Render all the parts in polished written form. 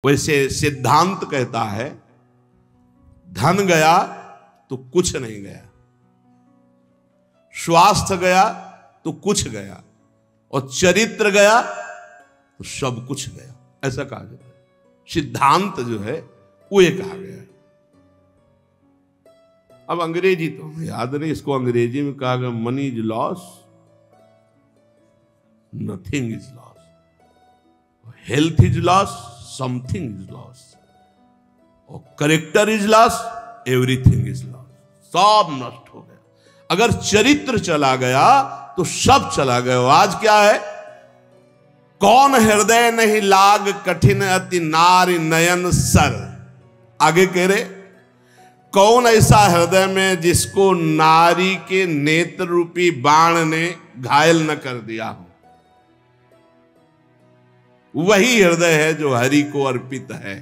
वैसे सिद्धांत कहता है धन गया तो कुछ नहीं गया, स्वास्थ्य गया तो कुछ गया, और चरित्र गया तो सब कुछ गया, ऐसा कहा जाता है। सिद्धांत जो है वो ये कहा गया है। अब अंग्रेजी तो हमें याद नहीं, इसको अंग्रेजी में कहा गया money is loss, nothing is loss, health is loss, something is loss, और character is loss, everything is loss, सब नष्ट हो गया। अगर चरित्र चला गया तो सब चला गया। आज क्या है, कौन हृदय नहीं लाग कठिन अति नारी नयन सर। आगे कह रहे, कौन ऐसा हृदय में जिसको नारी के नेत्र रूपी बाण ने घायल न कर दिया हो। वही हृदय है जो हरि को अर्पित है,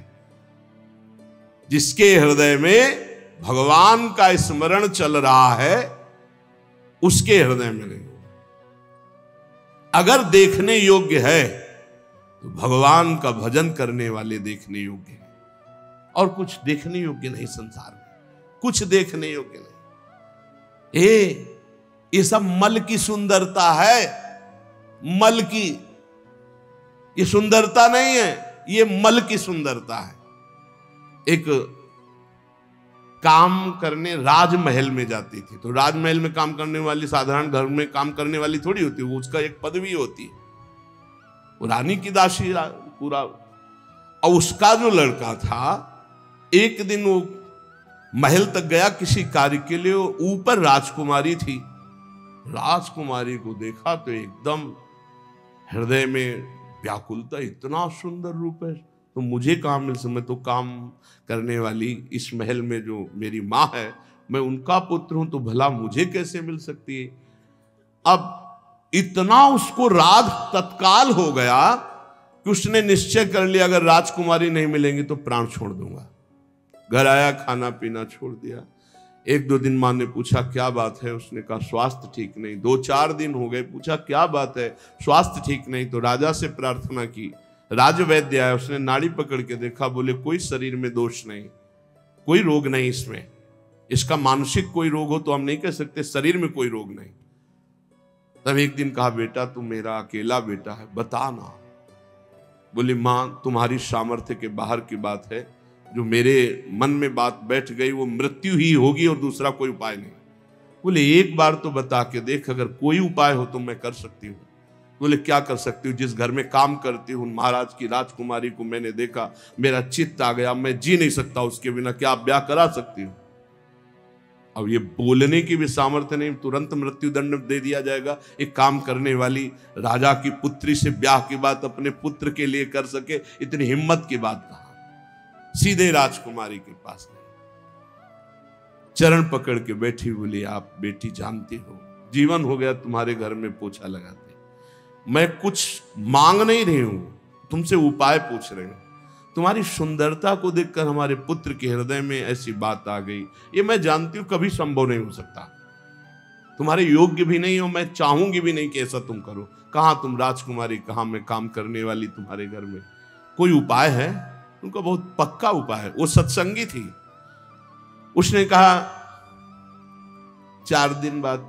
जिसके हृदय में भगवान का स्मरण चल रहा है, उसके हृदय में नहीं। अगर देखने योग्य है तो भगवान का भजन करने वाले देखने योग्य है, और कुछ देखने योग्य नहीं संसार में, कुछ देखने योग्य नहीं। ये सब मल की सुंदरता है, मल की, ये सुंदरता नहीं है, ये मल की सुंदरता है। एक काम करने राजमहल में जाती थी, तो राजमहल में काम करने वाली साधारण घर में काम करने वाली थोड़ी होती है, वो उसका एक पदवी होती है, वो रानी की दासी पूरा। और उसका जो लड़का था, एक दिन वो महल तक गया किसी कार्य के लिए, ऊपर राजकुमारी थी। राजकुमारी को देखा तो एकदम हृदय में व्याकुलता, इतना सुंदर रूप है तो मुझे कहां मिल सकता, मैं तो काम करने वाली इस महल में जो मेरी माँ है, मैं उनका पुत्र हूं, तो भला मुझे कैसे मिल सकती है। अब इतना उसको राग तत्काल हो गया कि उसने निश्चय कर लिया अगर राजकुमारी नहीं मिलेंगी तो प्राण छोड़ दूंगा। घर आया, खाना पीना छोड़ दिया। एक दो दिन माँ ने पूछा क्या बात है, उसने कहा स्वास्थ्य ठीक नहीं। 2-4 दिन हो गए, पूछा क्या बात है, स्वास्थ्य ठीक नहीं। तो राजा से प्रार्थना की, राजवैद्य आया, उसने नाड़ी पकड़ के देखा, बोले कोई शरीर में दोष नहीं, कोई रोग नहीं इसमें, इसका मानसिक कोई रोग हो तो हम नहीं कह सकते, शरीर में कोई रोग नहीं। तब एक दिन कहा बेटा तू मेरा अकेला बेटा है, बता ना। बोली माँ तुम्हारी सामर्थ्य के बाहर की बात है, जो मेरे मन में बात बैठ गई वो मृत्यु ही होगी और दूसरा कोई उपाय नहीं। बोले एक बार तो बता के देख, अगर कोई उपाय हो तो मैं कर सकती हूँ। बोले क्या कर सकती हूँ, जिस घर में काम करती हूँ महाराज की राजकुमारी को मैंने देखा, मेरा चित्त आ गया, मैं जी नहीं सकता उसके बिना, क्या आप ब्याह करा सकती हूँ। अब ये बोलने की भी सामर्थ्य नहीं, तुरंत मृत्यु दंड दे दिया जाएगा। एक काम करने वाली राजा की पुत्री से ब्याह की बात अपने पुत्र के लिए कर सके, इतनी हिम्मत की बात कहा। सीधे राजकुमारी के पास गए, चरण पकड़ के बैठी, बोली आप बेटी जानती हो जीवन हो गया तुम्हारे घर में पोछा लगाते, मैं कुछ मांग नहीं रही हूं, तुमसे उपाय पूछ रही हूं। तुम्हारी सुंदरता को देखकर हमारे पुत्र के हृदय में ऐसी बात आ गई, ये मैं जानती हूं कभी संभव नहीं हो सकता, तुम्हारे योग्य भी नहीं हो, मैं चाहूंगी भी नहीं कि ऐसा तुम करो। कहां तुम राजकुमारी, कहां मैं काम करने वाली तुम्हारे घर में, कोई उपाय है? उनका बहुत पक्का उपाय है। वो सत्संगी थी। उसने कहा 4 दिन बाद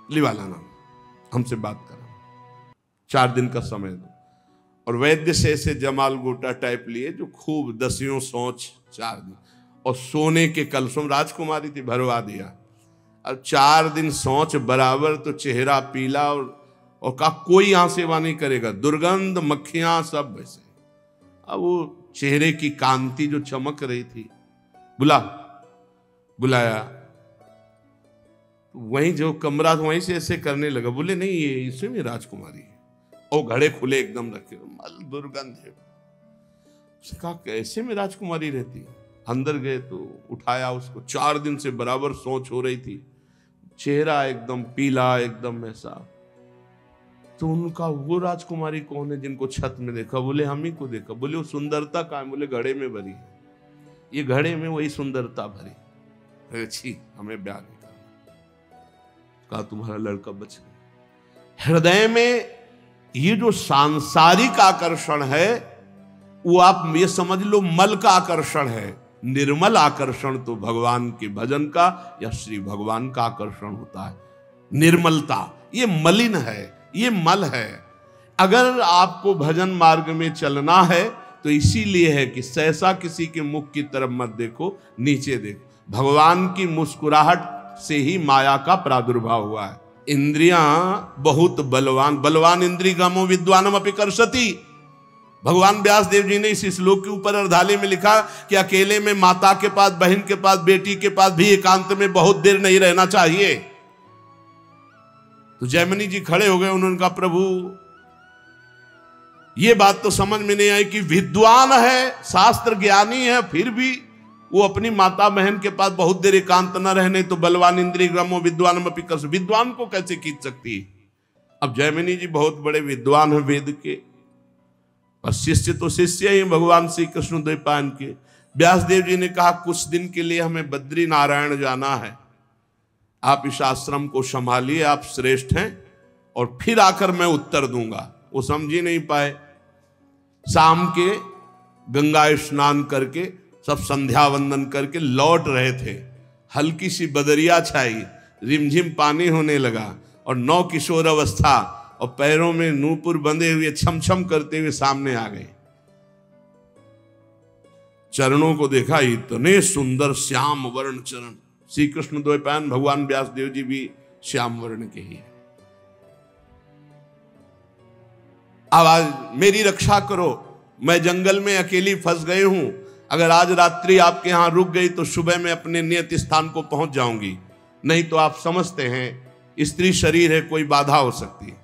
लिवा लाना, हमसे बात करना, 4 दिन का समय दो। और वैद्य से ऐसे जमाल गोटा टाइप लिए जो खूब 10 सोच 4 दिन, और सोने के कलशों, राजकुमारी थी, भरवा दिया। अब 4 दिन सोच बराबर, तो चेहरा पीला, और कहा कोई यहां सेवा नहीं करेगा, दुर्गंध, मक्खियां सब वैसे। अब वो चेहरे की कांति जो चमक रही थी, बुलाया, वहीं जो कमरा था वहीं से ऐसे करने लगा। बोले नहीं ये इसे में राजकुमारी है, और घड़े खुले एकदम रखे, मल दुर्गंध है। उसने कहा कैसे में राजकुमारी रहती है। अंदर गए तो उठाया उसको, 4 दिन से बराबर सोच हो रही थी, चेहरा एकदम पीला, एकदम ऐसा। तो उनका वो राजकुमारी कौन है जिनको छत में देखा? बोले हम ही को देखा। बोले वो सुंदरता कहाँ है? बोले घड़े में भरी है, ये घड़े में वही सुंदरता भरी। अच्छी हमें ब्याह नहीं करना। कहा तुम्हारा लड़का बच गया। हृदय में ये जो सांसारिक आकर्षण है वो आप ये समझ लो मल का आकर्षण है। निर्मल आकर्षण तो भगवान के भजन का या श्री भगवान का आकर्षण होता है। निर्मलता, ये मलिन है, ये मल है। अगर आपको भजन मार्ग में चलना है तो इसीलिए है कि सहसा किसी के मुख की तरफ मत देखो, नीचे देखो। भगवान की मुस्कुराहट से ही माया का प्रादुर्भाव हुआ है। इंद्रियां बहुत बलवान, बलवान इंद्रिय गमो विद्वानम अपि कर्षति। भगवान व्यास देव जी ने इस श्लोक के ऊपर अर्धाले में लिखा कि अकेले में माता के पास, बहन के पास, बेटी के पास भी एकांत में बहुत देर नहीं रहना चाहिए। तो जैमिनी जी खड़े हो गए, उन्होंने कहा प्रभु ये बात तो समझ में नहीं आई कि विद्वान है, शास्त्र ज्ञानी है, फिर भी वो अपनी माता बहन के पास बहुत देर एकांत न रहने तो बलवान इंद्रिय ग्रमो विद्वान अपि कर्ष, विद्वान को कैसे खींच सकती है। अब जैमिनी जी बहुत बड़े विद्वान हैं वेद के, और शिष्य तो शिष्य ही भगवान श्री कृष्ण द्वैपायन के। व्यास देव जी ने कहा कुछ दिन के लिए हमें बद्री नारायण जाना है, आप इस आश्रम को संभालिए, आप श्रेष्ठ हैं, और फिर आकर मैं उत्तर दूंगा। वो समझ ही नहीं पाए। शाम के गंगा स्नान करके सब संध्या वंदन करके लौट रहे थे, हल्की सी बदरिया छाई, रिमझिम पानी होने लगा, और नौ किशोर अवस्था और पैरों में नूपुर बंधे हुए छम छम करते हुए सामने आ गए। चरणों को देखा, इतने सुंदर श्याम वर्ण चरण। श्री कृष्ण द्वैपायन भगवान व्यास देव जी भी श्याम वर्ण के ही है। आवाज, मेरी रक्षा करो, मैं जंगल में अकेली फंस गई हूं, अगर आज रात्रि आपके यहां रुक गई तो सुबह में अपने नियत स्थान को पहुंच जाऊंगी, नहीं तो आप समझते हैं स्त्री शरीर है, कोई बाधा हो सकती है।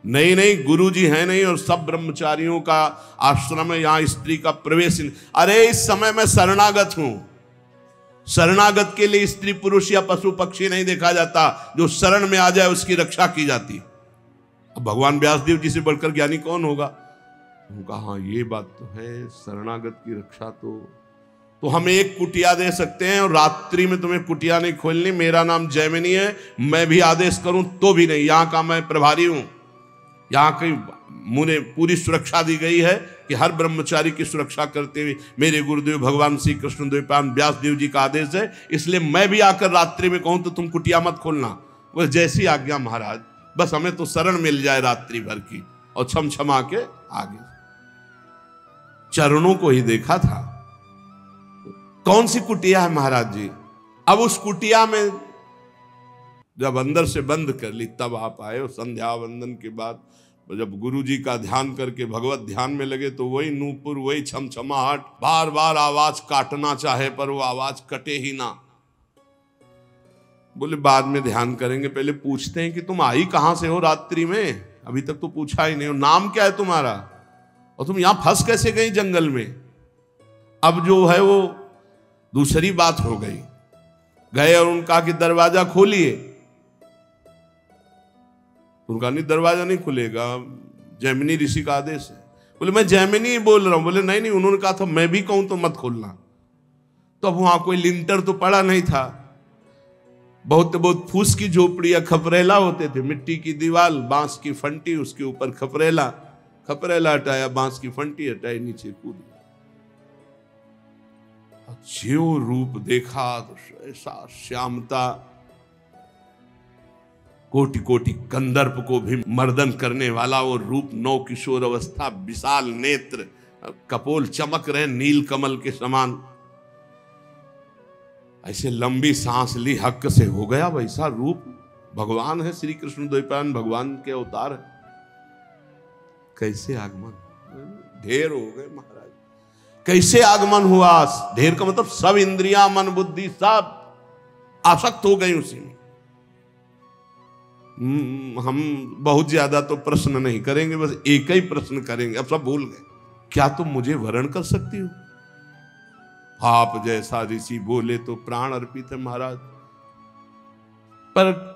नहीं नहीं, गुरु जी है नहीं, और सब ब्रह्मचारियों का आश्रम है, यहां स्त्री का प्रवेश नहीं। अरे इस समय मैं शरणागत हूं, शरणागत के लिए स्त्री पुरुष या पशु पक्षी नहीं देखा जाता, जो शरण में आ जाए उसकी रक्षा की जाती। अब भगवान व्यासदेव जी से बढ़कर ज्ञानी कौन होगा। उनका हाँ ये बात तो है, शरणागत की रक्षा तो हम एक कुटिया दे सकते हैं, और रात्रि में तुम्हें कुटिया नहीं खोलनी। मेरा नाम जैमिनी है, मैं भी आदेश करूं तो भी नहीं, यहां का मैं प्रभारी हूं। यहाँ की मुझे पूरी सुरक्षा दी गई है कि हर ब्रह्मचारी की सुरक्षा करते हुए मेरे गुरुदेव भगवान श्री कृष्ण द्वैपायन व्यास देव जी का आदेश है, इसलिए मैं भी आकर रात्रि में कहूं तो तुम कुटिया मत खोलना। वो जैसी आज्ञा महाराज, बस हमें तो शरण मिल जाए रात्रि भर की, और छम छमा के आगे। चरणों को ही देखा था। कौन सी कुटिया है महाराज जी। अब उस कुटिया में जब अंदर से बंद कर ली तब आप आए, और संध्या वंदन के बाद जब गुरु जी का ध्यान करके भगवत ध्यान में लगे तो वही नूपुर, वही छमछमाहट, बार बार आवाज काटना चाहे पर वो आवाज कटे ही ना। बोले बाद में ध्यान करेंगे, पहले पूछते हैं कि तुम आई कहां से हो रात्रि में, अभी तक तो पूछा ही नहीं, नाम क्या है तुम्हारा, और तुम यहां फंस कैसे गई जंगल में। अब जो है वो दूसरी बात हो गई। गए और उनका कि दरवाजा खोलिए, उनका नहीं दरवाजा नहीं खुलेगा, जैमिनी ऋषि का आदेश है। बोले मैं जैमिनी ही बोल रहा हूं। बोले नहीं नहीं, उन्होंने कहा था मैं भी कहूं तो मत खोलना। तो अब वहां कोई लिंटर तो पड़ा नहीं था, बहुत बहुत फूस की झोपड़ियां, खपरेला होते थे, मिट्टी की दीवार, बांस की फंटी, उसके ऊपर खपरेला, खपरेला हटाया, बांस की फंटी हटाई, नीचे कूद। जो रूप देखा तो ऐसा श्यामता, कोटि कोटि कंदर्प को भी मर्दन करने वाला वो रूप, नौ किशोर अवस्था, विशाल नेत्र, कपोल चमक रहे नील कमल के समान। ऐसे लंबी सांस ली, हक से हो गया वैसा रूप। भगवान है श्री कृष्ण द्वैपायन, भगवान के अवतार है। कैसे आगमन, ढेर हो गए महाराज, कैसे आगमन हुआ। ढेर का मतलब सब इंद्रियां, मन, बुद्धि सब आसक्त हो गई उसी में। हम बहुत ज्यादा तो प्रश्न नहीं करेंगे, बस एक ही प्रश्न करेंगे। अब सब भूल गए। क्या तुम मुझे वरण कर सकती हो। आप जैसा ऋषि बोले तो प्राण अर्पित है महाराज। पर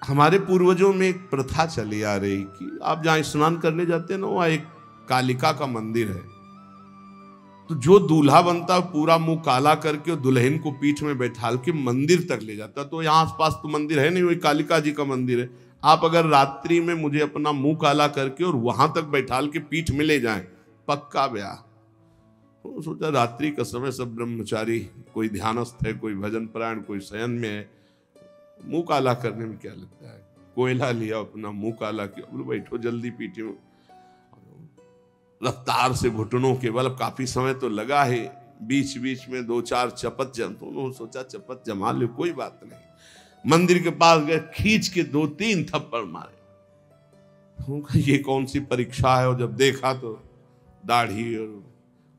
हमारे पूर्वजों में एक प्रथा चली आ रही कि आप जहां स्नान करने जाते हैं ना, वहां एक कालिका का मंदिर है। तो जो दूल्हा बनता है पूरा मुंह काला करके दुल्हन को पीठ में बैठाल के मंदिर तक ले जाता। तो यहाँ आसपास तो मंदिर है नहीं, वही कालिका जी का मंदिर है। आप अगर रात्रि में मुझे अपना मुंह काला करके और वहां तक बैठाल के पीठ में ले जाएं, पक्का ब्याह। तो सोचा रात्रि का समय, सब ब्रह्मचारी, कोई ध्यानस्थ है, कोई भजन परायण, कोई शयन में है, मुंह काला करने में क्या लगता है। कोयला लिया, अपना मुंह काला किया, बोलो बैठो जल्दी पीटी में, रफ्तार से घुटनों के बल। काफी समय तो लगा है, बीच बीच में 2-4 चपत जम, तो उन्होंने सोचा चपत जमा ले, कोई बात नहीं। मंदिर के पास गए, खींच के 2-3 थप्पड़ मारे। ये कौन सी परीक्षा है। और जब देखा तो दाढ़ी, और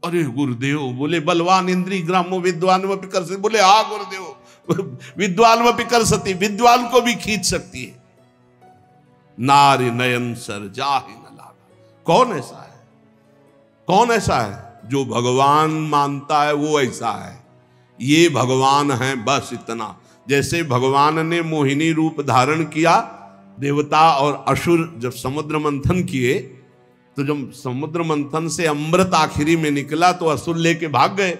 अरे गुरुदेव, बोले बलवान इंद्री ग्रामो विद्वान व पिकर से, बोले हाँ गुरुदेव, विद्वान व पिकर सती, विद्वान को भी खींच सकती है। नारी नयन सर जाहि न लागा। कौन ऐसा है, कौन ऐसा है जो भगवान मानता है, वो ऐसा है। ये भगवान है, बस इतना। जैसे भगवान ने मोहिनी रूप धारण किया, देवता और असुर जब समुद्र मंथन किए, तो जब समुद्र मंथन से अमृत आखिरी में निकला तो असुर लेके भाग गए।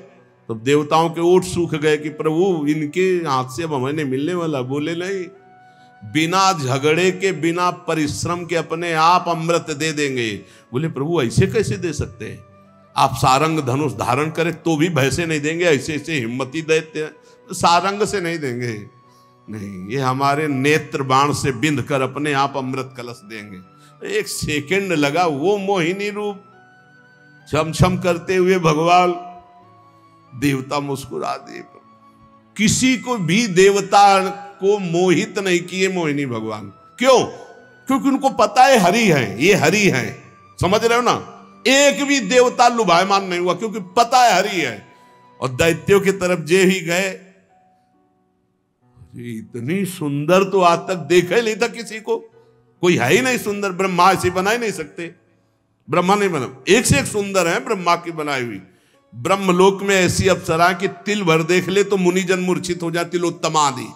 तो देवताओं के ओठ सूख गए कि प्रभु इनके हाथ से अब हमें मिलने वाला। बोले नहीं, बिना झगड़े के, बिना परिश्रम के अपने आप अमृत दे देंगे। बोले प्रभु ऐसे कैसे दे सकते हैं, आप सारंग धनुष धारण करें तो भी भय से नहीं देंगे, ऐसे ऐसे हिम्मती देते हैं, सारंग से नहीं देंगे। नहीं, ये हमारे नेत्र बाण से बिंध कर अपने आप अमृत कलश देंगे। 1 सेकंड लगा, वो मोहिनी रूप छम छम करते हुए भगवान, देवता मुस्कुरा दिए। किसी को भी देवता को मोहित नहीं किए मोहिनी भगवान। क्यों? क्योंकि उनको पता है हरि है, ये हरि है। समझ रहे हो ना, एक भी देवता लुभायमान नहीं हुआ, क्योंकि पता है हरि है। और दैत्यों की तरफ जे ही गए, इतनी सुंदर तो आज तक देखा ही नहीं था किसी को, कोई है ही नहीं सुंदर। ब्रह्मा ऐसे बना ही नहीं सकते, ब्रह्मा नहीं बना, एक से एक सुंदर है ब्रह्मा की बनाई हुई। ब्रह्मलोक में ऐसी अप्सरा कि तिल भर देख ले तो मुनिजन मूर्छित हो जाए, तिलोत्तमा आदि।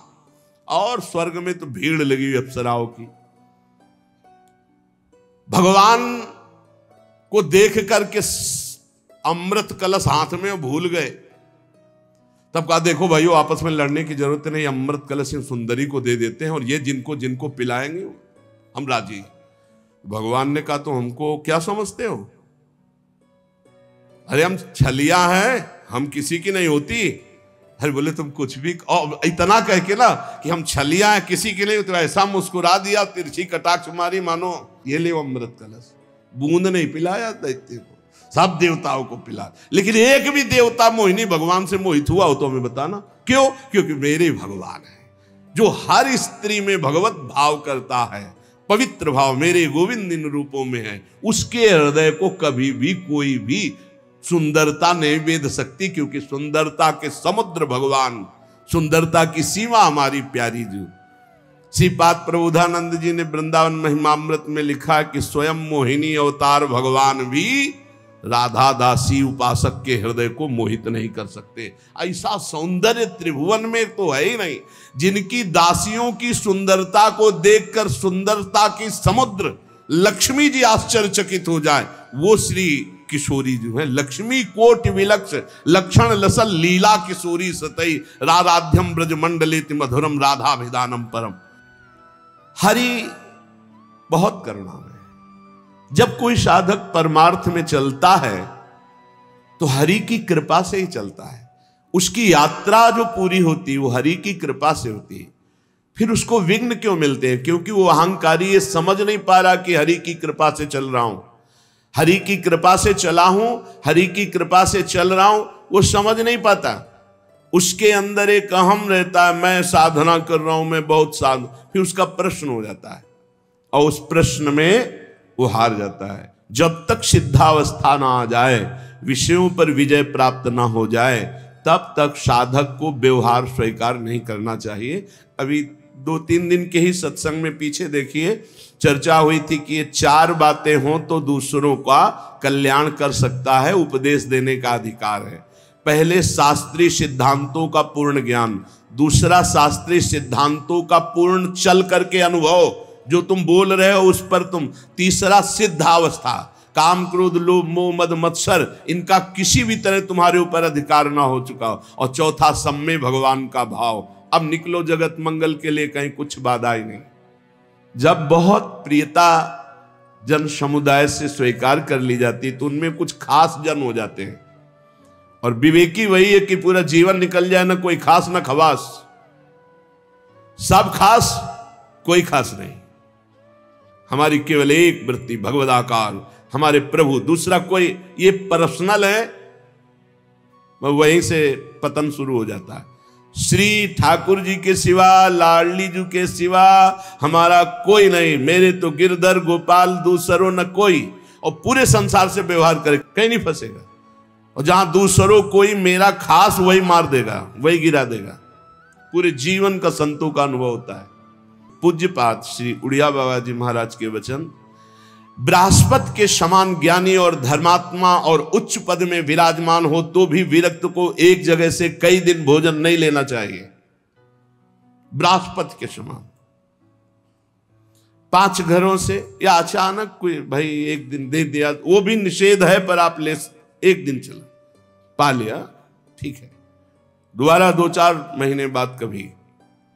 और स्वर्ग में तो भीड़ लगी हुई अप्सराओं की। भगवान को देख करके अमृत कलश हाथ में भूल गए। तब कहा देखो भाइयों, आपस में लड़ने की जरूरत नहीं, अमृत कलश सुंदरी को दे देते हैं और ये जिनको जिनको पिलाएंगे हम राजी। भगवान ने कहा तो हमको क्या समझते हो, अरे हम छलिया हैं, हम किसी की नहीं होती। अरे बोले तुम कुछ भी, और इतना कह के ना कि हम छलिया हैं, किसी की नहीं, तो ऐसा मुस्कुरा दिया, तिरछी कटाक्ष मारी, मानो ये ले अमृत कलश। बूंद नहीं पिलाया दैत्य को, सब देवताओं को पिला। लेकिन एक भी देवता मोहिनी भगवान से मोहित हुआ हो तो हमें बताना। क्यों? क्योंकि मेरे भगवान है जो हर स्त्री में भगवत भाव करता है, पवित्र भाव मेरे गोविंद इन रूपों में है। उसके हृदय को कभी भी कोई भी सुंदरता नहीं वेद सकती, क्योंकि सुंदरता के समुद्र भगवान, सुंदरता की सीमा हमारी प्यारी जी। श्रीपाद प्रबोधानंद जी ने वृंदावन महिमामृत में लिखा कि स्वयं मोहिनी अवतार भगवान भी राधा दासी उपासक के हृदय को मोहित नहीं कर सकते। ऐसा सौंदर्य त्रिभुवन में तो है ही नहीं। जिनकी दासियों की सुंदरता को देखकर सुंदरता की समुद्र लक्ष्मी जी आश्चर्यचकित हो जाए, वो श्री किशोरी जो है। लक्ष्मी कोटि विलक्ष लक्षण लसल लीला किशोरी सतई, राधाध्यम ब्रज मंडलेति मधुरम राधाभिधानम परम। हरि बहुत करुणा में। जब कोई साधक परमार्थ में चलता है तो हरि की कृपा से ही चलता है। उसकी यात्रा जो पूरी होती है वो हरि की कृपा से होती है। फिर उसको विघ्न क्यों मिलते हैं? क्योंकि वो अहंकारी ये समझ नहीं पा रहा कि हरि की कृपा से चल रहा हूं, हरि की कृपा से चला हूं, हरि की कृपा से चल रहा हूं, वो समझ नहीं पाता। उसके अंदर एक अहम रहता है, मैं साधना कर रहा हूं, मैं बहुत साधन। फिर उसका प्रश्न हो जाता है और उस प्रश्न में वो हार जाता है। जब तक सिद्धावस्था ना आ जाए, विषयों पर विजय प्राप्त ना हो जाए, तब तक साधक को व्यवहार स्वीकार नहीं करना चाहिए। अभी 2-3 दिन के ही सत्संग में पीछे देखिए चर्चा हुई थी कि ये 4 बातें हों तो दूसरों का कल्याण कर सकता है, उपदेश देने का अधिकार है। पहले शास्त्रीय सिद्धांतों का पूर्ण ज्ञान, दूसरा शास्त्रीय सिद्धांतों का पूर्ण चल करके अनुभव, जो तुम बोल रहे हो उस पर तुम, तीसरा सिद्धावस्था, काम क्रोध लोभ मोह मद मत्सर इनका किसी भी तरह तुम्हारे ऊपर अधिकार ना हो चुका हो, और चौथा सम्मे भगवान का भाव। अब निकलो जगत मंगल के लिए, कहीं कुछ बाधा ही नहीं। जब बहुत प्रियता जन समुदाय से स्वीकार कर ली जाती तो उनमें कुछ खास जन हो जाते हैं। और विवेकी वही है कि पूरा जीवन निकल जाए, ना कोई खास ना खवास, सब खास कोई खास नहीं। हमारी केवल एक वृत्ति भगवदाकार, हमारे प्रभु, दूसरा कोई, ये पर्सनल है, वहीं से पतन शुरू हो जाता है। श्री ठाकुर जी के सिवा, लाडली जी के सिवा हमारा कोई नहीं, मेरे तो गिरधर गोपाल दूसरो न कोई। और पूरे संसार से व्यवहार करे, कहीं नहीं फंसेगा। और जहां दूसरो कोई, मेरा खास वही मार देगा, वही गिरा देगा। पूरे जीवन का संतों का अनुभव होता है। पूज्यपाद श्री उड़िया बाबा जी महाराज के वचन, बृहस्पति के समान ज्ञानी और धर्मात्मा और उच्च पद में विराजमान हो तो भी विरक्त को एक जगह से कई दिन भोजन नहीं लेना चाहिए। बृहस्पति के समान 5 घरों से, या अचानक कोई भाई एक दिन दे दिया, वो भी निषेध है, पर आप ले एक दिन चला पा लिया, ठीक है, दोबारा 2-4 महीने बाद कभी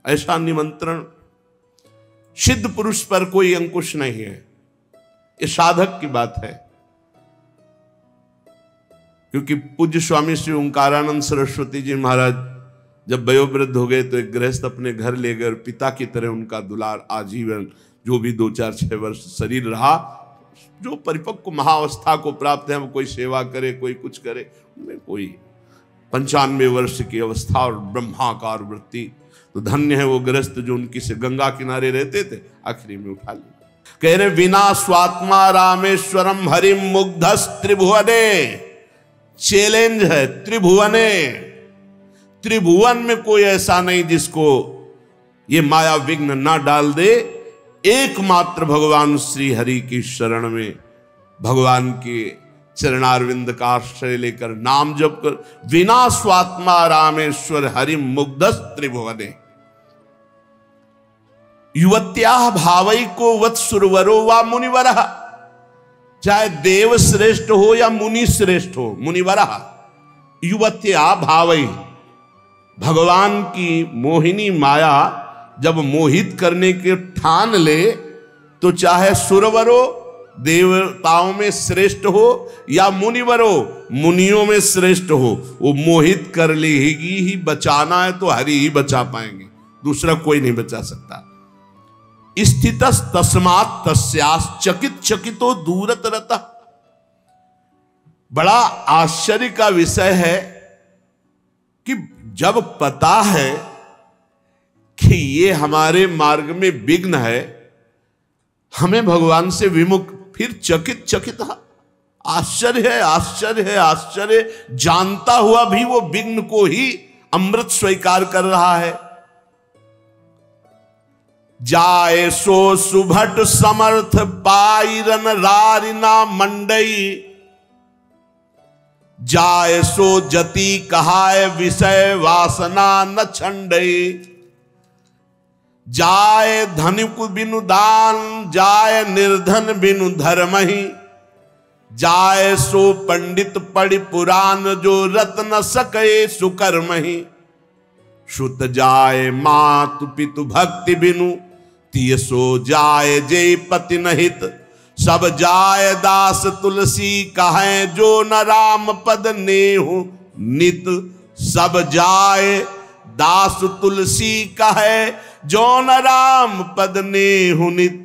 ऐसा निमंत्रण। सिद्ध पुरुष पर कोई अंकुश नहीं है, ये साधक की बात है। क्योंकि पूज्य स्वामी श्री ओंकारानंद सरस्वती जी महाराज जब वयोवृद्ध हो गए तो एक गृहस्थ अपने घर ले गए, पिता की तरह उनका दुलार आजीवन, जो भी 2-4-6 वर्ष शरीर रहा, जो परिपक्व महाअवस्था को प्राप्त है, वो कोई सेवा करे, कोई कुछ करे, उनमें कोई 95 वर्ष की अवस्था और ब्रह्माकार वृत्ति, तो धन्य है वो गृहस्थ जो उनकी से गंगा किनारे रहते थे, आखिरी में उठा लिया। कह रहे विना स्वात्मा रामेश्वरम हरिम मुग्धस त्रिभुवने, चैलेंज है, त्रिभुवने, त्रिभुवन में कोई ऐसा नहीं जिसको ये माया विघ्न ना डाल दे। एकमात्र भगवान श्री हरि की शरण में, भगवान के चरणारविंद का आश्रय लेकर नाम जप कर, विना स्वात्मा रामेश्वर हरिम मुग्धस त्रिभुवने। युवत्या भावई को वत सुरवरो व मुनिवर, चाहे देव श्रेष्ठ हो या मुनि श्रेष्ठ हो, मुनिवर युवत्या भावई, भगवान की मोहिनी माया जब मोहित करने के ठान ले, तो चाहे सुरवरो देवताओं में श्रेष्ठ हो या मुनिवरो मुनियों में श्रेष्ठ हो, वो मोहित कर लेगी ही। बचाना है तो हरि ही बचा पाएंगे, दूसरा कोई नहीं बचा सकता। स्थितस तस्मात् तस्यास चकित चकितो दूरत रहता। बड़ा आश्चर्य का विषय है कि जब पता है कि ये हमारे मार्ग में विघ्न है, हमें भगवान से विमुख, फिर चकित चकित, आश्चर्य है, आश्चर्य है, आश्चर्य। जानता हुआ भी वो विघ्न को ही अमृत स्वीकार कर रहा है। जाए सो सुभट समर्थ पाइरन रारिना मंडई, जाए सो जति कहाय विषय वासना न छंडई। जाए धनिक बिनु दान, जाए निर्धन बिनु धर्महि, जाए सो पंडित पढ़ि पुराण जो रत न सके सुकर्महि। सुत जाए मातु पितु भक्ति बिनु, तिय सो जाए जय पति नहित। सब जाए दास तुलसी कहे जो न राम पद नेहु नित। सब जाए दास तुलसी कहे जो न राम पद नेहु नित।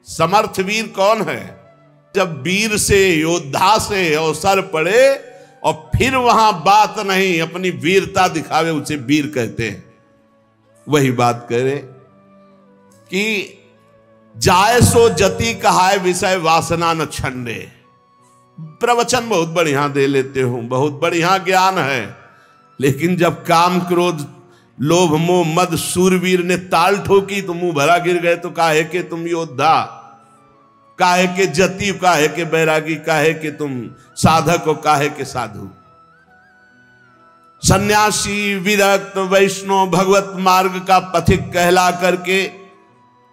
समर्थ वीर कौन है? जब वीर से, योद्धा से अवसर पड़े और फिर वहां बात नहीं, अपनी वीरता दिखावे, उसे वीर कहते हैं। वही बात करे कि जाए सो जति कहाय विषय वासना न छंडे। प्रवचन बहुत बढ़िया दे लेते हूं, बहुत बढ़िया ज्ञान है, लेकिन जब काम क्रोध लोभ मोह मद सूरवीर ने ताल ठोकी तो मुंह भरा गिर गए। तो काहे के तुम योद्धा, काहे के जति, काहे के बैरागी, काहे के तुम साधक हो, काहे के साधु। सन्यासी विरक्त वैष्णव भगवत मार्ग का पथिक कहला करके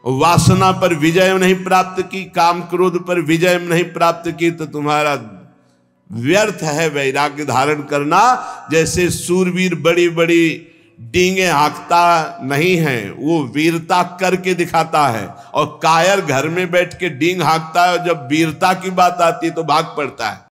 वासना पर विजय नहीं प्राप्त की, काम क्रोध पर विजय नहीं प्राप्त की, तो तुम्हारा व्यर्थ है वैराग्य धारण करना। जैसे सूरवीर बड़ी बड़ी डींगे हाँकता नहीं है, वो वीरता करके दिखाता है, और कायर घर में बैठ के डींग हाँकता है, और जब वीरता की बात आती है तो भाग पड़ता है।